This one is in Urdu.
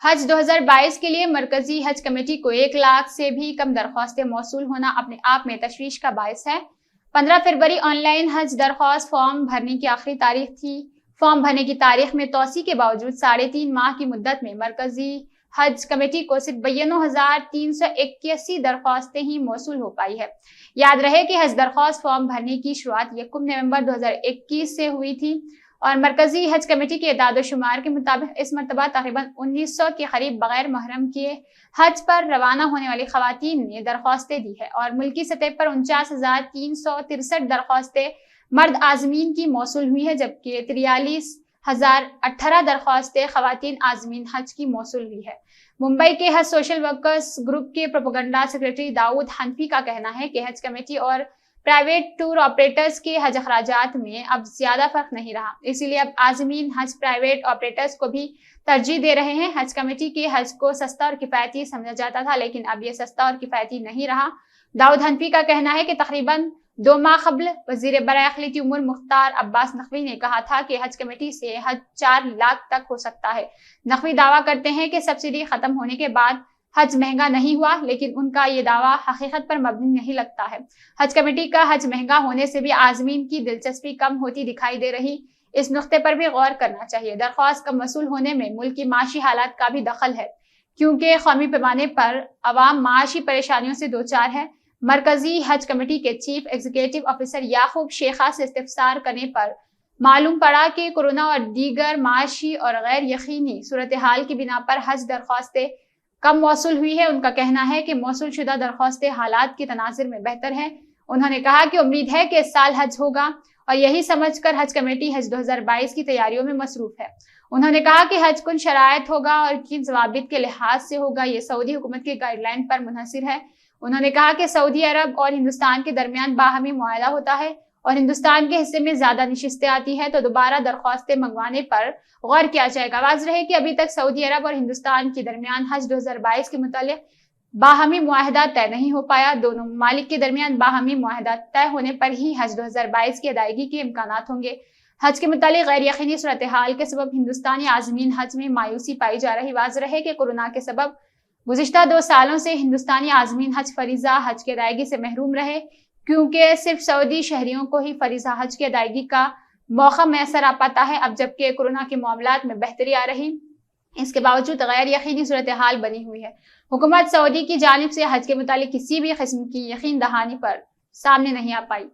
حج 2022 کے لیے مرکزی حج کمیٹی کو 1 لاکھ سے بھی کم درخواستیں موصول ہونا اپنے آپ میں تشویش کا باعث ہے۔ 15 فروری آن لائن حج درخواست فارم بھرنے کی آخری تاریخ تھی۔ فارم بھرنے کی تاریخ میں توسیع کے باوجود 3.5 ماہ کی مدت میں مرکزی حج کمیٹی کو صرف 92,381 درخواستیں ہی موصول ہو پائی ہے۔ یاد رہے کہ حج درخواست فارم بھرنے کی شروعات 1 نومبر 2021 سے ہوئی تھی اور مرکزی حج کمیٹی کے اعداد و شمار کے مطابق اس مرتبہ تقریباً 1900 کے قریب بغیر محرم کے حج پر روانہ ہونے والی خواتین نے درخواستیں دی ہے اور ملکی سطح پر 49,363 درخواستیں مرد عازمین کی موصول ہوئی ہے، جبکہ 43,018 درخواستیں خواتین عازمین حج کی موصول ہوئی ہے۔ ممبئی کے حج سوشل ورکرز گروپ کے پروپیگنڈا سیکرٹری داؤد حنفی کا کہنا ہے کہ حج کمیٹی اور پرائیویٹ ٹور آپریٹرز کے حج اخراجات میں اب زیادہ فرق نہیں رہا، اسی لیے اب عازمین حج پرائیویٹ آپریٹرز کو بھی ترجیح دے رہے ہیں۔ حج کمیٹی کے حج کو سستا اور کفایتی سمجھا جاتا تھا، لیکن اب یہ سستا اور کفایتی نہیں رہا۔ داؤد حنفی کا کہنا ہے کہ تقریباً 2 ماہ قبل وزیر برائے اقلیتی امور مختار عباس نقوی نے کہا تھا کہ حج کمیٹی سے حج 4 لاکھ تک ہو سکتا ہے۔ نقوی دعویٰ کرتے ہیں کہ سبسڈی ختم ہونے کے بعد حج مہنگا نہیں ہوا، لیکن ان کا یہ دعویٰ حقیقت پر مبنی نہیں لگتا ہے۔ حج کمیٹی کا حج مہنگا ہونے سے بھی عازمین کی دلچسپی کم ہوتی دکھائی دے رہی، اس نقطے پر بھی غور کرنا چاہیے۔ درخواست کم وصول ہونے میں ملک کی معاشی حالات کا بھی دخل ہے، کیونکہ قومی پیمانے پر عوام معاشی پریشانیوں سے دوچار ہے۔ مرکزی حج کمیٹی کے چیف ایگزیکٹو آفیسر یعقوب شیخہ سے استفسار کرنے پر معلوم پڑا کہ کورونا اور دیگر معاشی اور غیر یقینی صورتحال کی بنا پر حج درخواستیں کم موصول ہوئی ہے۔ ان کا کہنا ہے کہ موصول شدہ درخواستیں حالات کے تناظر میں بہتر ہیں۔ انہوں نے کہا کہ امید ہے کہ اس سال حج ہوگا اور یہی سمجھ کر حج کمیٹی حج 2022 کی تیاریوں میں مصروف ہے۔ انہوں نے کہا کہ حج کن شرائط ہوگا اور کن ضوابط کے لحاظ سے ہوگا، یہ سعودی حکومت کی گائیڈ لائن پر منحصر ہے۔ انہوں نے کہا کہ سعودی عرب اور ہندوستان کے درمیان باہمی معاہدہ ہوتا ہے اور ہندوستان کے حصے میں زیادہ نشستیں آتی ہیں تو دوبارہ درخواستیں منگوانے پر غور کیا جائے گا۔ واضح ہے کہ ابھی تک سعودی عرب اور ہندوستان کے درمیان حج 2022 کے متعلق باہمی معاہدہ طے نہیں ہو پایا۔ دونوں ممالک کے درمیان باہمی معاہدہ طے ہونے پر ہی حج 2022 کی ادائیگی کے امکانات ہوں گے۔ حج کے متعلق غیر یقینی صورتحال کے سبب ہندوستانی عازمین حج میں مایوسی پائی جا رہی۔ واضح ہے کہ کورونا کے سبب گزشتہ 2 سالوں سے ہندوستانی عازمین حج فریضہ حج کی ادائیگی سے محروم رہے، کیونکہ صرف سعودی شہریوں کو ہی فریضہ حج کی ادائیگی کا موقع میسر آ پاتا ہے۔ اب جبکہ کورونا کے معاملات میں بہتری آ رہی، اس کے باوجود غیر یقینی صورتحال بنی ہوئی ہے۔ حکومت سعودی کی جانب سے حج کے متعلق کسی بھی قسم کی یقین دہانی پر سامنے نہیں آ پائی۔